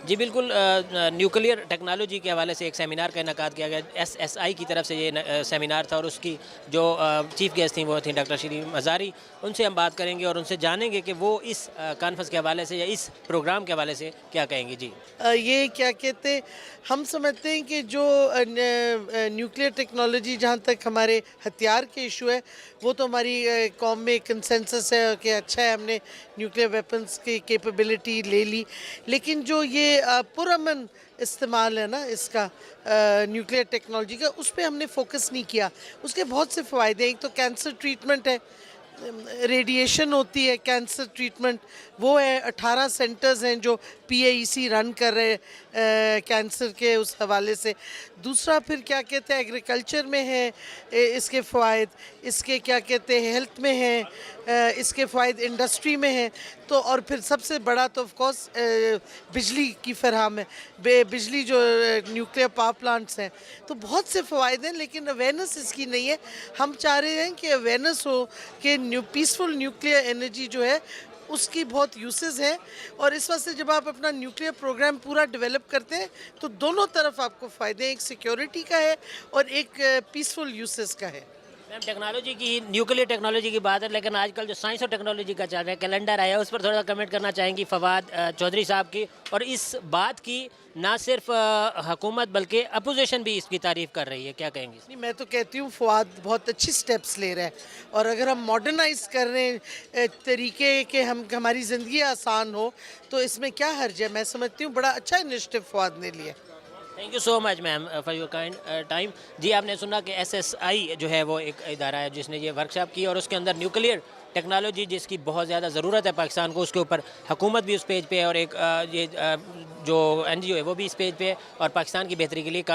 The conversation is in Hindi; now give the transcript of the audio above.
जी बिल्कुल, न्यूक्लियर टेक्नोलॉजी के हवाले से एक सेमिनार का इनेकाद किया गया। एसएसआई की तरफ से ये सेमिनार था और उसकी जो चीफ गेस्ट थी वो थी डॉक्टर श्री मज़ारी। उनसे हम बात करेंगे और उनसे जानेंगे कि वो इस कॉन्फ्रेंस के हवाले से या इस प्रोग्राम के हवाले से क्या कहेंगी। जी ये क्या कहते, हम समझते हैं कि जो न्यूक्लियर टेक्नोलॉजी, जहाँ तक हमारे हथियार के इशू है, वो तो हमारी कौम में कंसेंसस है कि अच्छा है, हमने न्यूक्लियर वेपन्स की कैपेबिलिटी ले ली। लेकिन जो ये पुरअमन इस्तेमाल है ना इसका, न्यूक्लियर टेक्नोलॉजी का, उस पे हमने फोकस नहीं किया। उसके बहुत से फ़ायदे हैं। एक तो कैंसर ट्रीटमेंट है, रेडिएशन होती है, कैंसर ट्रीटमेंट वो है। 18 सेंटर्स हैं जो पीएईसी रन कर रहे हैं कैंसर के उस हवाले से। दूसरा फिर क्या कहते हैं, एग्रीकल्चर में है इसके फ़वाद, इसके क्या कहते हैं हेल्थ में है, इसके फ़ायदे इंडस्ट्री में है। तो और फिर सबसे बड़ा तो ऑफ कोर्स बिजली की फराहम है, बिजली जो न्यूक्लियर पावर प्लांट्स हैं। तो बहुत से फ़वाद हैं, लेकिन अवेयरनेस इसकी नहीं है। हम चाह रहे हैं कि अवेयरनेस हो कि पीसफुल न्यूक्लियर एनर्जी जो है उसकी बहुत यूसेस हैं। और इस वास्ते जब आप अपना न्यूक्लियर प्रोग्राम पूरा डेवलप करते हैं तो दोनों तरफ आपको फ़ायदे हैं, एक सिक्योरिटी का है और एक पीसफुल यूसेस का है। मैम, टेक्नोलॉजी की, न्यूक्लियर टेक्नोलॉजी की बात है, लेकिन आजकल जो साइंस और टेक्नोलॉजी का चल रहा है, कैलेंडर आया, उस पर थोड़ा कमेंट करना चाहेंगी फवाद चौधरी साहब की। और इस बात की ना सिर्फ हुकूमत बल्कि अपोजिशन भी इसकी तारीफ कर रही है, क्या कहेंगी? नहीं, मैं तो कहती हूँ फवाद बहुत अच्छी स्टेप्स ले रहा है। और अगर हम मॉडर्नाइज कर रहे हैं तरीके के, हम हमारी ज़िंदगी आसान हो, तो इसमें क्या हर्ज है। मैं समझती हूँ बड़ा अच्छा इनिशिएटिव फवाद ने लिया। Thank you so much ma'am for your kind time. जी आपने सुना कि एसएसआई जो है वो एक इदारा है जिसने ये वर्कशॉप की और उसके अंदर न्यूक्लियर टेक्नोलॉजी जिसकी बहुत ज़्यादा ज़रूरत है पाकिस्तान को, उसके ऊपर हुकूमत भी उस पेज पे है और एक जो एनजीओ है वो भी इस पेज पे है और पाकिस्तान की बेहतरी के लिए काम